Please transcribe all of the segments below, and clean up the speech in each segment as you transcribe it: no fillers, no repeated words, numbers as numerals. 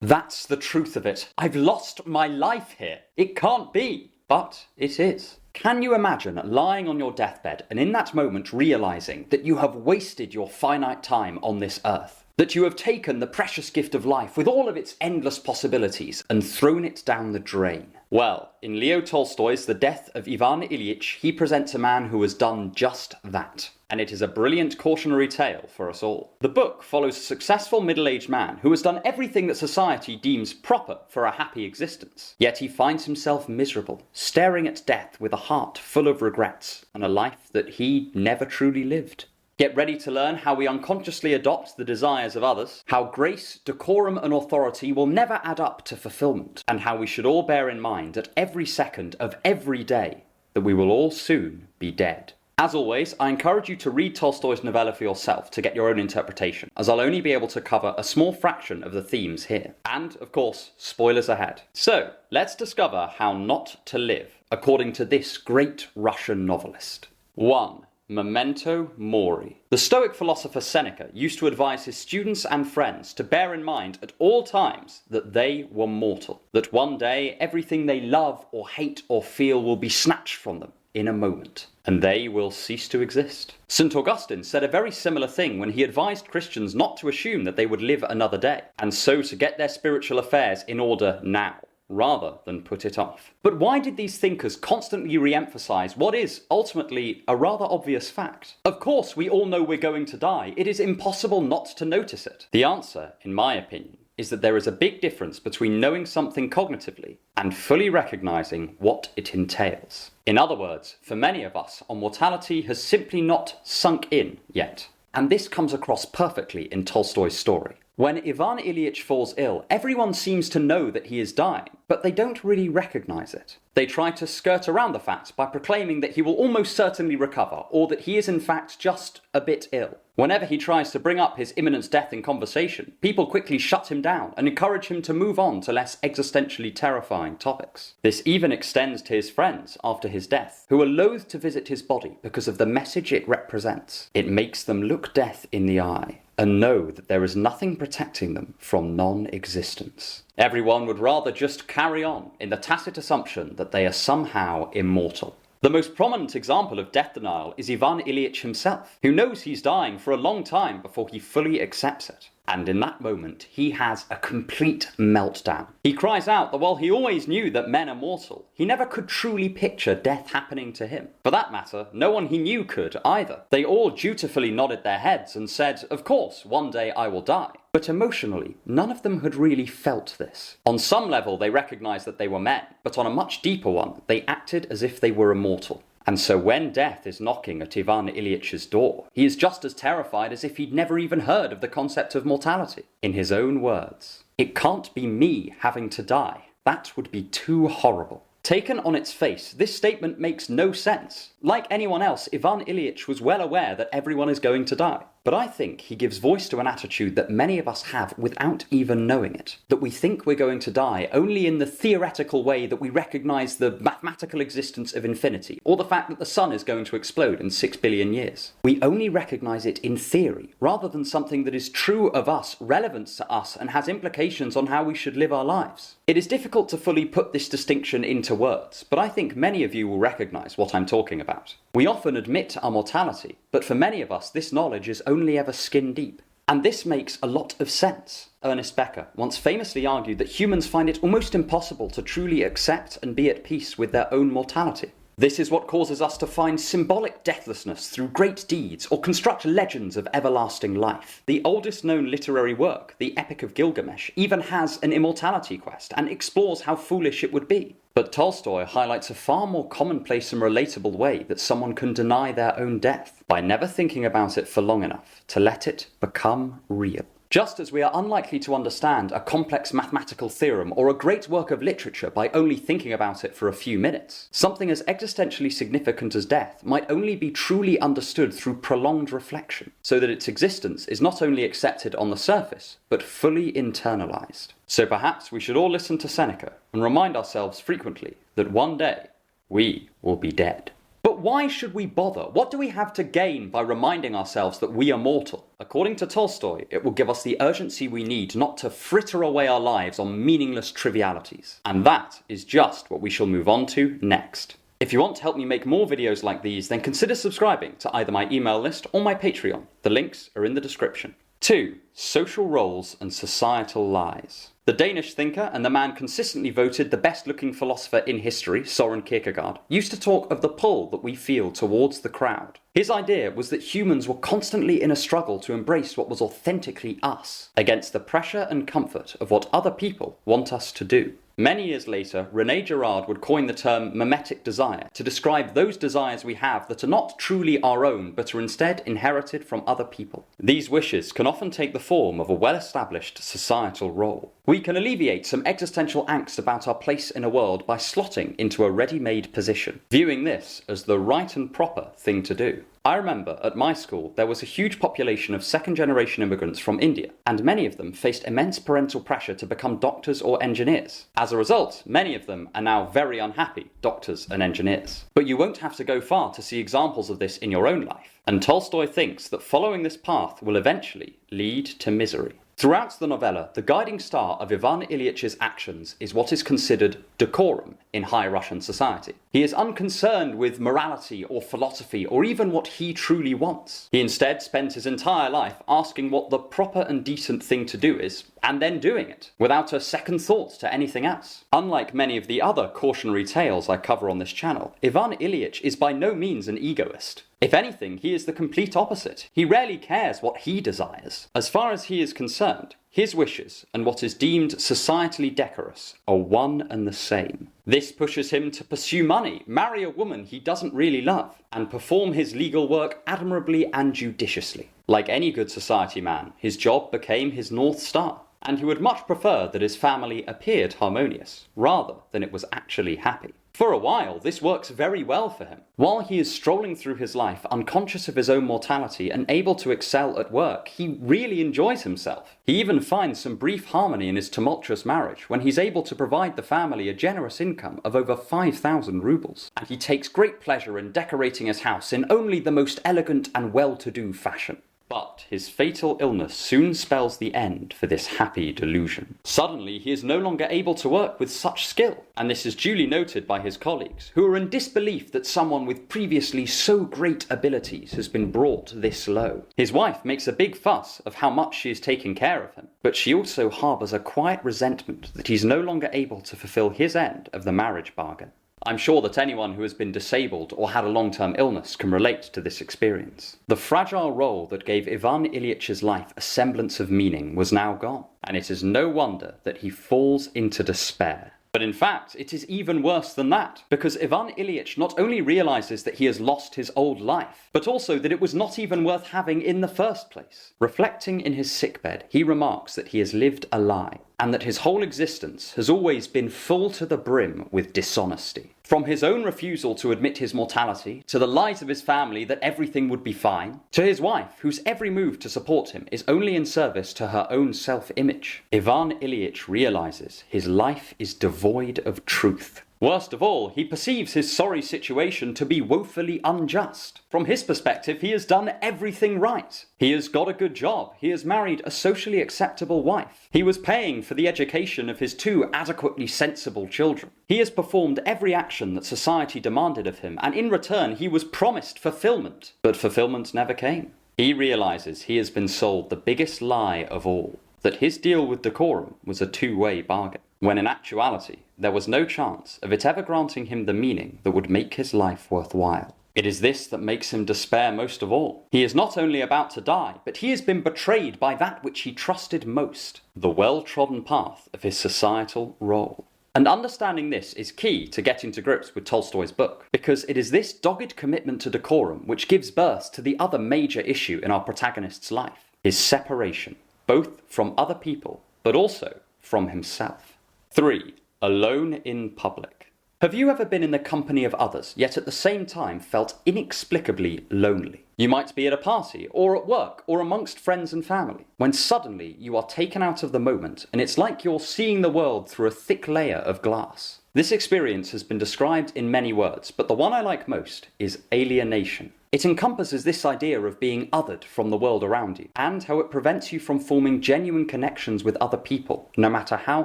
That's the truth of it. I've lost my life here. It can't be. But it is. Can you imagine lying on your deathbed and in that moment realizing that you have wasted your finite time on this earth? That you have taken the precious gift of life with all of its endless possibilities and thrown it down the drain? Well, in Leo Tolstoy's The Death of Ivan Ilyich, he presents a man who has done just that. And it is a brilliant cautionary tale for us all. The book follows a successful middle-aged man who has done everything that society deems proper for a happy existence. Yet he finds himself miserable, staring at death with a heart full of regrets and a life that he never truly lived. Get ready to learn how we unconsciously adopt the desires of others, how grace, decorum and authority will never add up to fulfillment, and how we should all bear in mind at every second of every day that we will all soon be dead. As always, I encourage you to read Tolstoy's novella for yourself to get your own interpretation, as I'll only be able to cover a small fraction of the themes here. And, of course, spoilers ahead. So, let's discover how not to live, according to this great Russian novelist. 1. Memento Mori. The Stoic philosopher Seneca used to advise his students and friends to bear in mind at all times that they were mortal, that one day everything they love or hate or feel will be snatched from them in a moment, and they will cease to exist. St. Augustine said a very similar thing when he advised Christians not to assume that they would live another day, and so to get their spiritual affairs in order now, rather than put it off. But why did these thinkers constantly re-emphasize what is, ultimately, a rather obvious fact? Of course, we all know we're going to die. It is impossible not to notice it. The answer, in my opinion, is that there is a big difference between knowing something cognitively and fully recognizing what it entails. In other words, for many of us, our mortality has simply not sunk in yet. And this comes across perfectly in Tolstoy's story. When Ivan Ilyich falls ill, everyone seems to know that he is dying, but they don't really recognize it. They try to skirt around the fact by proclaiming that he will almost certainly recover, or that he is in fact just a bit ill. Whenever he tries to bring up his imminent death in conversation, people quickly shut him down and encourage him to move on to less existentially terrifying topics. This even extends to his friends after his death, who are loath to visit his body because of the message it represents. It makes them look death in the eye and know that there is nothing protecting them from non-existence. Everyone would rather just carry on in the tacit assumption that they are somehow immortal. The most prominent example of death denial is Ivan Ilyich himself, who knows he's dying for a long time before he fully accepts it. And in that moment, he has a complete meltdown. He cries out that while he always knew that men are mortal, he never could truly picture death happening to him. For that matter, no one he knew could either. They all dutifully nodded their heads and said, "Of course, one day I will die." But emotionally, none of them had really felt this. On some level, they recognized that they were men, but on a much deeper one, they acted as if they were immortal. And so when death is knocking at Ivan Ilyich's door, he is just as terrified as if he'd never even heard of the concept of mortality. In his own words, "It can't be me having to die. That would be too horrible." Taken on its face, this statement makes no sense. Like anyone else, Ivan Ilyich was well aware that everyone is going to die. But I think he gives voice to an attitude that many of us have without even knowing it. That we think we're going to die only in the theoretical way that we recognize the mathematical existence of infinity, or the fact that the sun is going to explode in 6 billion years. We only recognize it in theory, rather than something that is true of us, relevant to us, and has implications on how we should live our lives. It is difficult to fully put this distinction into words, but I think many of you will recognize what I'm talking about. We often admit our mortality, but for many of us this knowledge is only ever skin deep. And this makes a lot of sense. Ernest Becker once famously argued that humans find it almost impossible to truly accept and be at peace with their own mortality. This is what causes us to find symbolic deathlessness through great deeds or construct legends of everlasting life. The oldest known literary work, the Epic of Gilgamesh, even has an immortality quest and explores how foolish it would be. But Tolstoy highlights a far more commonplace and relatable way that someone can deny their own death, by never thinking about it for long enough to let it become real. Just as we are unlikely to understand a complex mathematical theorem or a great work of literature by only thinking about it for a few minutes, something as existentially significant as death might only be truly understood through prolonged reflection, so that its existence is not only accepted on the surface, but fully internalized. So perhaps we should all listen to Seneca and remind ourselves frequently that one day we will be dead. But But why should we bother? What do we have to gain by reminding ourselves that we are mortal? According to Tolstoy, it will give us the urgency we need not to fritter away our lives on meaningless trivialities. And that is just what we shall move on to next. If you want to help me make more videos like these, then consider subscribing to either my email list or my Patreon. The links are in the description. 2. Social roles and societal lies. The Danish thinker and the man consistently voted the best-looking philosopher in history, Søren Kierkegaard, used to talk of the pull that we feel towards the crowd. His idea was that humans were constantly in a struggle to embrace what was authentically us, against the pressure and comfort of what other people want us to do. Many years later, René Girard would coin the term mimetic desire to describe those desires we have that are not truly our own but are instead inherited from other people. These wishes can often take the form of a well-established societal role. We can alleviate some existential angst about our place in a world by slotting into a ready-made position, viewing this as the right and proper thing to do. I remember at my school there was a huge population of second-generation immigrants from India, and many of them faced immense parental pressure to become doctors or engineers. As a result, many of them are now very unhappy doctors and engineers. But you won't have to go far to see examples of this in your own life, and Tolstoy thinks that following this path will eventually lead to misery. Throughout the novella, the guiding star of Ivan Ilyich's actions is what is considered decorum in high Russian society. He is unconcerned with morality or philosophy or even what he truly wants. He instead spends his entire life asking what the proper and decent thing to do is, and then doing it, without a second thought to anything else. Unlike many of the other cautionary tales I cover on this channel, Ivan Ilyich is by no means an egoist. If anything, he is the complete opposite. He rarely cares what he desires. As far as he is concerned, his wishes and what is deemed societally decorous are one and the same. This pushes him to pursue money, marry a woman he doesn't really love, and perform his legal work admirably and judiciously. Like any good society man, his job became his North Star, and he would much prefer that his family appeared harmonious, rather than it was actually happy. For a while, this works very well for him. While he is strolling through his life, unconscious of his own mortality and able to excel at work, he really enjoys himself. He even finds some brief harmony in his tumultuous marriage when he's able to provide the family a generous income of over 5,000 rubles. And he takes great pleasure in decorating his house in only the most elegant and well-to-do fashion. But his fatal illness soon spells the end for this happy delusion. Suddenly, he is no longer able to work with such skill, and this is duly noted by his colleagues, who are in disbelief that someone with previously so great abilities has been brought this low. His wife makes a big fuss of how much she is taking care of him, but she also harbours a quiet resentment that he's no longer able to fulfill his end of the marriage bargain. I'm sure that anyone who has been disabled or had a long-term illness can relate to this experience. The fragile role that gave Ivan Ilyich's life a semblance of meaning was now gone, and it is no wonder that he falls into despair. But in fact, it is even worse than that, because Ivan Ilyich not only realizes that he has lost his old life, but also that it was not even worth having in the first place. Reflecting in his sickbed, he remarks that he has lived a lie, and that his whole existence has always been full to the brim with dishonesty. From his own refusal to admit his mortality, to the lies of his family that everything would be fine, to his wife, whose every move to support him is only in service to her own self-image, Ivan Ilyich realizes his life is devoid of truth. Worst of all, he perceives his sorry situation to be woefully unjust. From his perspective, he has done everything right. He has got a good job. He has married a socially acceptable wife. He was paying for the education of his 2 adequately sensible children. He has performed every action that society demanded of him, and in return he was promised fulfillment. But fulfillment never came. He realizes he has been sold the biggest lie of all, that his deal with decorum was a two-way bargain, when in actuality there was no chance of it ever granting him the meaning that would make his life worthwhile. It is this that makes him despair most of all. He is not only about to die, but he has been betrayed by that which he trusted most, the well-trodden path of his societal role. And understanding this is key to getting to grips with Tolstoy's book, because it is this dogged commitment to decorum which gives birth to the other major issue in our protagonist's life, his separation, both from other people, but also from himself. 3. Alone in public. Have you ever been in the company of others, yet at the same time felt inexplicably lonely? You might be at a party, or at work, or amongst friends and family, when suddenly you are taken out of the moment, and it's like you're seeing the world through a thick layer of glass. This experience has been described in many words, but the one I like most is alienation. It encompasses this idea of being othered from the world around you, and how it prevents you from forming genuine connections with other people, no matter how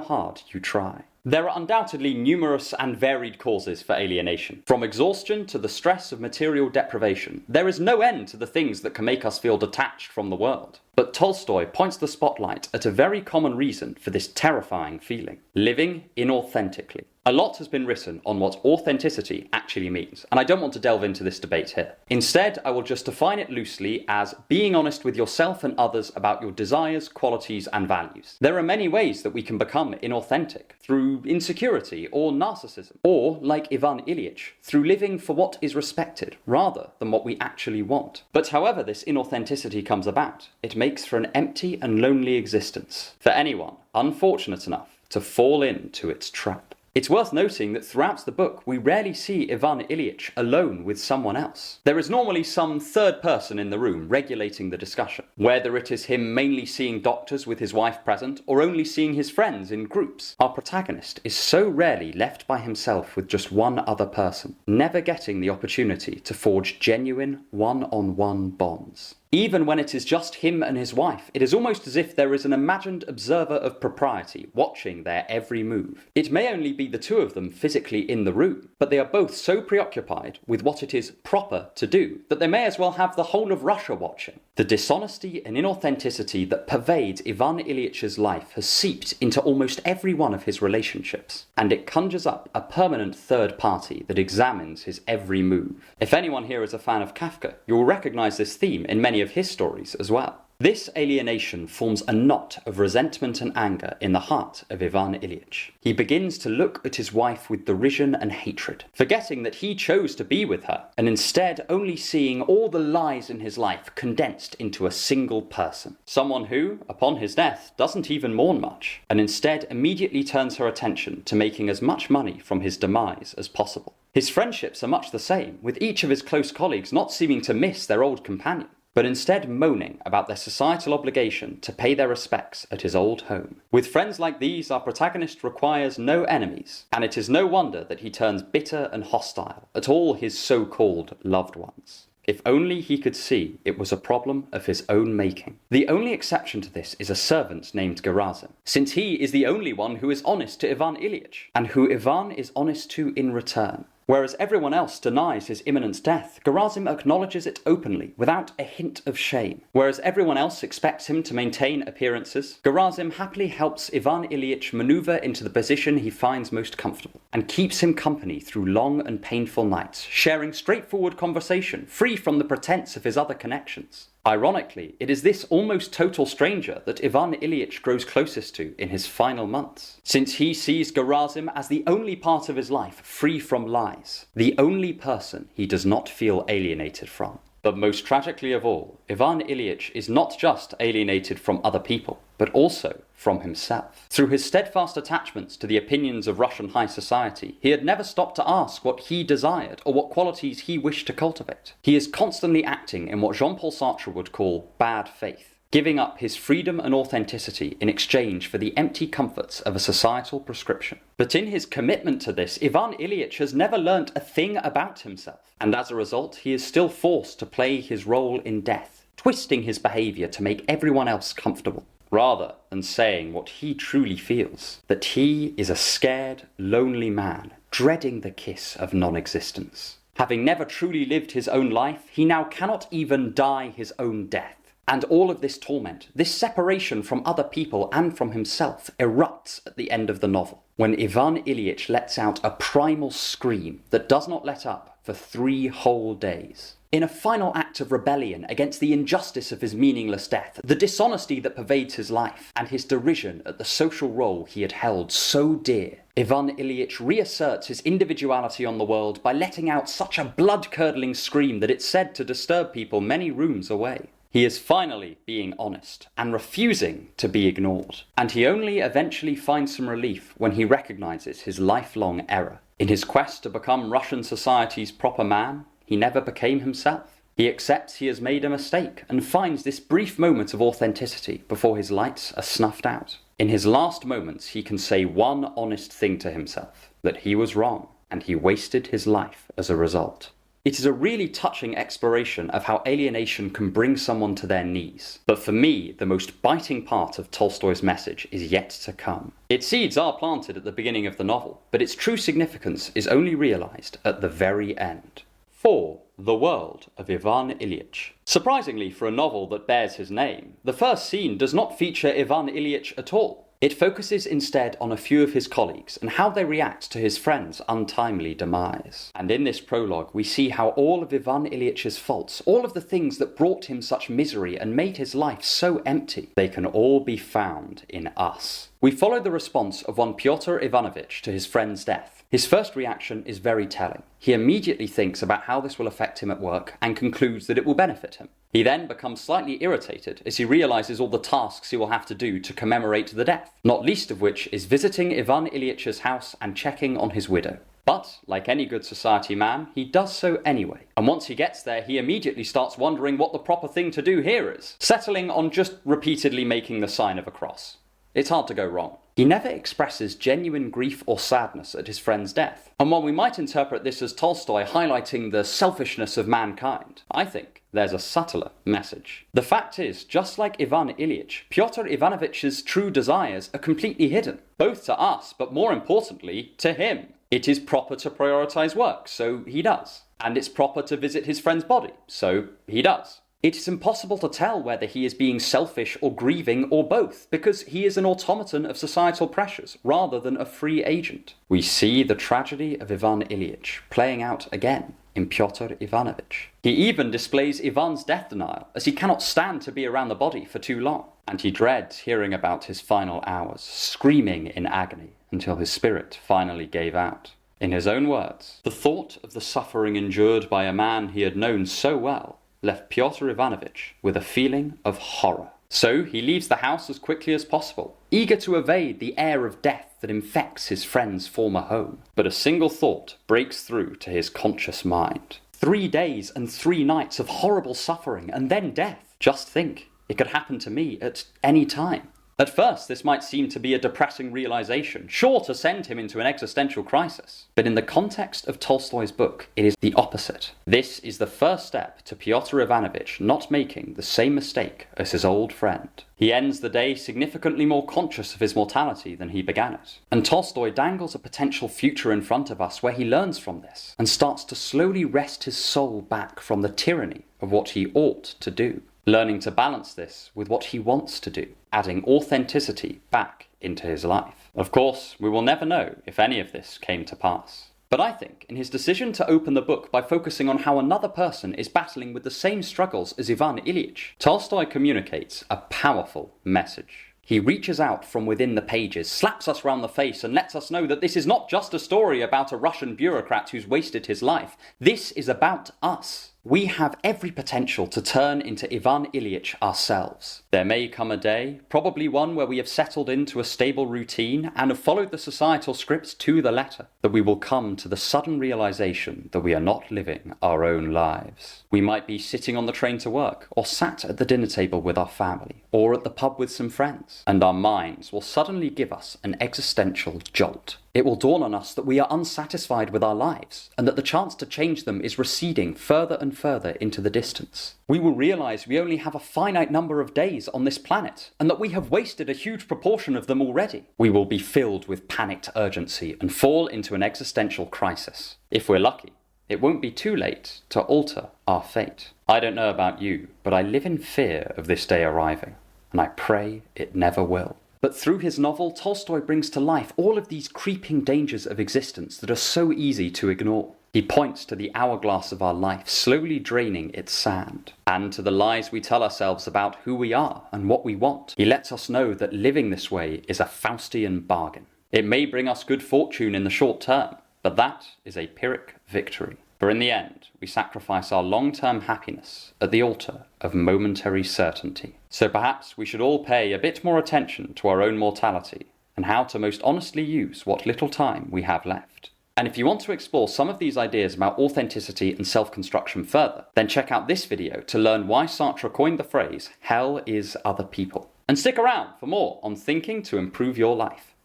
hard you try. There are undoubtedly numerous and varied causes for alienation. From exhaustion to the stress of material deprivation, there is no end to the things that can make us feel detached from the world. But Tolstoy points the spotlight at a very common reason for this terrifying feeling: living inauthentically. A lot has been written on what authenticity actually means, and I don't want to delve into this debate here. Instead, I will just define it loosely as being honest with yourself and others about your desires, qualities, and values. There are many ways that we can become inauthentic: through insecurity or narcissism, or, like Ivan Ilyich, through living for what is respected rather than what we actually want. But however this inauthenticity comes about, it makes for an empty and lonely existence for anyone unfortunate enough to fall into its trap. It's worth noting that throughout the book, we rarely see Ivan Ilyich alone with someone else. There is normally some third person in the room regulating the discussion, whether it is him mainly seeing doctors with his wife present, or only seeing his friends in groups. Our protagonist is so rarely left by himself with just one other person, never getting the opportunity to forge genuine one-on-one bonds. Even when it is just him and his wife, it is almost as if there is an imagined observer of propriety watching their every move. It may only be the two of them physically in the room, but they are both so preoccupied with what it is proper to do that they may as well have the whole of Russia watching. The dishonesty and inauthenticity that pervades Ivan Ilyich's life has seeped into almost every one of his relationships, and it conjures up a permanent third party that examines his every move. If anyone here is a fan of Kafka, you will recognise this theme in many of his stories as well. This alienation forms a knot of resentment and anger in the heart of Ivan Ilyich. He begins to look at his wife with derision and hatred, forgetting that he chose to be with her, and instead only seeing all the lies in his life condensed into a single person. Someone who, upon his death, doesn't even mourn much, and instead immediately turns her attention to making as much money from his demise as possible. His friendships are much the same, with each of his close colleagues not seeming to miss their old companion, but instead moaning about their societal obligation to pay their respects at his old home. With friends like these, our protagonist requires no enemies, and it is no wonder that he turns bitter and hostile at all his so-called loved ones. If only he could see it was a problem of his own making. The only exception to this is a servant named Gerasim, since he is the only one who is honest to Ivan Ilyich, and who Ivan is honest to in return. Whereas everyone else denies his imminent death, Gerasim acknowledges it openly, without a hint of shame. Whereas everyone else expects him to maintain appearances, Gerasim happily helps Ivan Ilyich maneuver into the position he finds most comfortable, and keeps him company through long and painful nights, sharing straightforward conversation, free from the pretense of his other connections. Ironically, it is this almost total stranger that Ivan Ilyich grows closest to in his final months, since he sees Gerasim as the only part of his life free from lies, the only person he does not feel alienated from. But most tragically of all, Ivan Ilyich is not just alienated from other people, but also from himself. Through his steadfast attachments to the opinions of Russian high society, he had never stopped to ask what he desired or what qualities he wished to cultivate. He is constantly acting in what Jean-Paul Sartre would call bad faith, giving up his freedom and authenticity in exchange for the empty comforts of a societal prescription. But in his commitment to this, Ivan Ilyich has never learnt a thing about himself, and as a result, he is still forced to play his role in death, twisting his behaviour to make everyone else comfortable, rather than saying what he truly feels, that he is a scared, lonely man, dreading the kiss of non-existence. Having never truly lived his own life, he now cannot even die his own death. And all of this torment, this separation from other people and from himself, erupts at the end of the novel, when Ivan Ilyich lets out a primal scream that does not let up for 3 whole days. In a final act of rebellion against the injustice of his meaningless death, the dishonesty that pervades his life, and his derision at the social role he had held so dear, Ivan Ilyich reasserts his individuality on the world by letting out such a blood-curdling scream that it's said to disturb people many rooms away. He is finally being honest, and refusing to be ignored. And he only eventually finds some relief when he recognises his lifelong error. In his quest to become Russian society's proper man, he never became himself. He accepts he has made a mistake, and finds this brief moment of authenticity before his lights are snuffed out. In his last moments, he can say one honest thing to himself, that he was wrong, and he wasted his life as a result. It is a really touching exploration of how alienation can bring someone to their knees. But for me, the most biting part of Tolstoy's message is yet to come. Its seeds are planted at the beginning of the novel, but its true significance is only realized at the very end. 4. The World of Ivan Ilyich. Surprisingly for a novel that bears his name, the first scene does not feature Ivan Ilyich at all. It focuses instead on a few of his colleagues and how they react to his friend's untimely demise. And in this prologue, we see how all of Ivan Ilyич's faults, all of the things that brought him such misery and made his life so empty, they can all be found in us. We follow the response of one Pyotr Ivanovich to his friend's death. His first reaction is very telling. He immediately thinks about how this will affect him at work and concludes that it will benefit him. He then becomes slightly irritated as he realizes all the tasks he will have to do to commemorate the death, not least of which is visiting Ivan Ilyич's house and checking on his widow. But, like any good society man, he does so anyway. And once he gets there, he immediately starts wondering what the proper thing to do here is, settling on just repeatedly making the sign of a cross. It's hard to go wrong. He never expresses genuine grief or sadness at his friend's death. And while we might interpret this as Tolstoy highlighting the selfishness of mankind, I think there's a subtler message. The fact is, just like Ivan Ilyich, Pyotr Ivanovich's true desires are completely hidden, both to us, but more importantly, to him. It is proper to prioritize work, so he does. And it's proper to visit his friend's body, so he does. It is impossible to tell whether he is being selfish or grieving or both, because he is an automaton of societal pressures rather than a free agent. We see the tragedy of Ivan Ilyich playing out again in Pyotr Ivanovich. He even displays Ivan's death denial, as he cannot stand to be around the body for too long, and he dreads hearing about his final hours, screaming in agony until his spirit finally gave out. In his own words, the thought of the suffering endured by a man he had known so well left Pyotr Ivanovich with a feeling of horror. So he leaves the house as quickly as possible, eager to evade the air of death that infects his friend's former home. But a single thought breaks through to his conscious mind. 3 days and 3 nights of horrible suffering and then death. Just think, it could happen to me at any time. At first, this might seem to be a depressing realization, sure to send him into an existential crisis. But in the context of Tolstoy's book, it is the opposite. This is the first step to Pyotr Ivanovich not making the same mistake as his old friend. He ends the day significantly more conscious of his mortality than he began it. And Tolstoy dangles a potential future in front of us where he learns from this and starts to slowly wrest his soul back from the tyranny of what he ought to do, learning to balance this with what he wants to do, adding authenticity back into his life. Of course, we will never know if any of this came to pass. But I think, in his decision to open the book by focusing on how another person is battling with the same struggles as Ivan Ilyich, Tolstoy communicates a powerful message. He reaches out from within the pages, slaps us round the face, and lets us know that this is not just a story about a Russian bureaucrat who's wasted his life. This is about us. We have every potential to turn into Ivan Ilyich ourselves. There may come a day, probably one where we have settled into a stable routine and have followed the societal scripts to the letter, that we will come to the sudden realization that we are not living our own lives. We might be sitting on the train to work, or sat at the dinner table with our family, or at the pub with some friends, and our minds will suddenly give us an existential jolt. It will dawn on us that we are unsatisfied with our lives, and that the chance to change them is receding further and further into the distance. We will realize we only have a finite number of days on this planet, and that we have wasted a huge proportion of them already. We will be filled with panicked urgency and fall into an existential crisis. If we're lucky, it won't be too late to alter our fate. I don't know about you, but I live in fear of this day arriving, and I pray it never will. But through his novel, Tolstoy brings to life all of these creeping dangers of existence that are so easy to ignore. He points to the hourglass of our life slowly draining its sand, and to the lies we tell ourselves about who we are and what we want. He lets us know that living this way is a Faustian bargain. It may bring us good fortune in the short term, but that is a Pyrrhic victory. For in the end, we sacrifice our long-term happiness at the altar of momentary certainty. So perhaps we should all pay a bit more attention to our own mortality and how to most honestly use what little time we have left. And if you want to explore some of these ideas about authenticity and self-construction further, then check out this video to learn why Sartre coined the phrase, "Hell is other people." And stick around for more on thinking to improve your life.